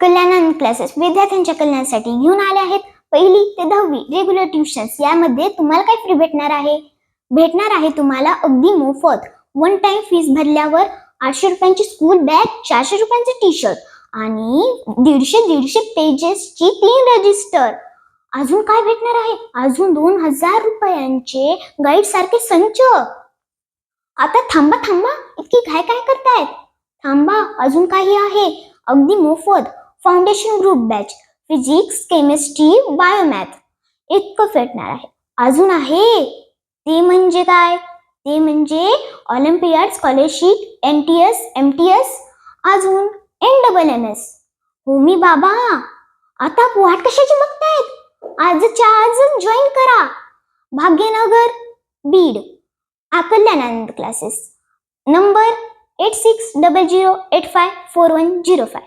Kalyanananda classes विद्यार्थ्यांच्या कल्याणासाठी घेऊन आले आहेत 1ली ते 10वी रेग्युलर ट्युशन्स. यामध्ये तुम्हाला काय फ्री भेटणार आहे तुम्हाला अगदी मोफत. वन टाइम फीस भरल्यावर 800 रुपयांची स्कूल बॅग, 400 रुपयांचे टी शर्ट आणि 150 पेजेसची 3 रजिस्टर. अजून काय भेटणार आहे? अजून 2000 रुपयांचे गाईड सारखे संच. आता थांबा, इतकी काय करतायत? थांबा, अजून काही आहे अगदी मोफत. Foundation group batch, physics, chemistry, bio math इतकं भेटणार आहे. अजून आहे ते म्हणजे काय? ते म्हणजे ऑलिम्पियाड स्कॉलरशिप, NTS, MTS, अजून NSS. हो मी बाबा, आता वाट कशाची बघतायत? आजच्या आज जॉईन करा. भाग्यनगर, बीड, कल्याणानंद क्लासेस. नंबर 8600854105.